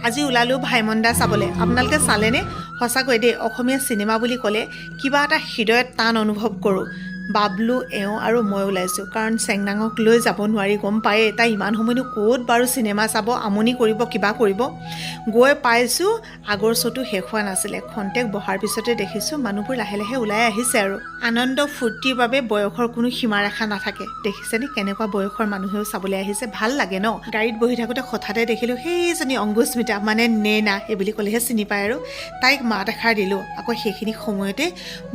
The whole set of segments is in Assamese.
আজি ওলালো ভাইমন্দা চাবলৈ। আপোনালোকে চালেনে? সঁচাকৈ দেই, অসমীয়া চিনেমা বুলি ক'লে কিবা এটা হৃদয়ত টান অনুভৱ কৰোঁ। বাবলু, এওঁ আৰু মই ওলাইছোঁ, কাৰণ চেংনাঙক লৈ যাব নোৱাৰি, গম পায়েই। তাই ইমান সময়নো ক'ত বাৰু চিনেমা চাব, আমনি কৰিব, কিবা কৰিব। গৈ পাইছোঁ, আগৰ শ্ব'টো শেষ হোৱা নাছিলে। খন্তেক বহাৰ পিছতে দেখিছোঁ মানুহবোৰ লাহে লাহে ওলাই আহিছে আৰু। আনন্দ ফূৰ্তিৰ বাবে বয়সৰ কোনো সীমাৰেখা নাথাকে। দেখিছেনে কেনেকুৱা বয়সৰ মানুহেও চাবলৈ আহিছে, ভাল লাগে ন? গাড়ীত বহি থাকোঁতে হঠাতে দেখিলোঁ সেইজনী অংকুস্মিতা, মানে নেনা এইবুলি ক'লেহে চিনি পায় আৰু। তাইক মাত এষাৰ দিলোঁ। আকৌ সেইখিনি সময়তে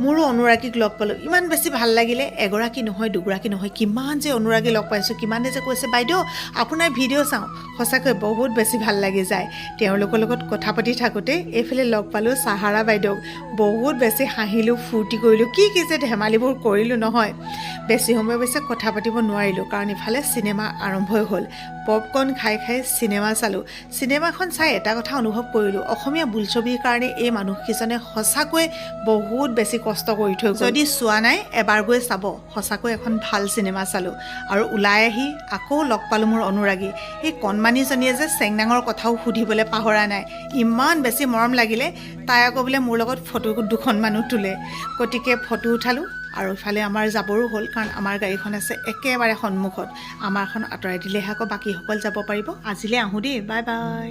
মোৰো অনুৰাগীক লগ পালোঁ। ইমান বেছি ভাল লাগিলে। এগৰাকী নহয়, দুগৰাকী নহয়, কিমান যে অনুৰাগী লগ পাইছোঁ, কিমানে যে কৈছে বাইদেউ আপোনাৰ ভিডিঅ' চাওঁ। সঁচাকৈ বহুত বেছি ভাল লাগি যায়। তেওঁলোকৰ লগত কথা পাতি থাকোঁতে এইফালে লগ পালোঁ চাহাৰা বাইদেউক। বহুত বেছি হাঁহিলোঁ, ফূৰ্তি কৰিলোঁ, কি যে ধেমালিবোৰ কৰিলোঁ নহয়। বেছি সময় অৱশ্যে কথা পাতিব নোৱাৰিলোঁ, কাৰণ ইফালে চিনেমা আৰম্ভই হ'ল। পপকৰ্ণ খাই খাই চিনেমা চালোঁ। চিনেমাখন চাই এটা কথা অনুভৱ কৰিলোঁ, অসমীয়া বোলছবিৰ কাৰণে এই মানুহকেইজনে সঁচাকৈ বহুত বেছি কষ্ট কৰি থৈ গ'ল। যদি চোৱা নাই এবাৰ গৈ চাব, সঁচাকৈ এখন ভাল চিনেমা চালোঁ। আৰু ওলাই আহি আকৌ লগ পালোঁ মোৰ অনুৰাগী। এই কণমানিজনীয়ে যে চেংনাঙৰ কথাও সুধিবলৈ পাহৰা নাই, ইমান বেছি মৰম লাগিলে। তাই আকৌ বোলে মোৰ লগত ফটো দুখনমানো তোলে। গতিকে ফটো উঠালোঁ। আৰু ইফালে আমাৰ যাবৰো হ'ল, কাৰণ আমাৰ গাড়ীখন আছে একেবাৰে সন্মুখত। আমাৰখন আঁতৰাই দিলেহে আকৌ বাকীসকল যাব পাৰিব। আজিলৈ আহোঁ দেই, বাই বাই।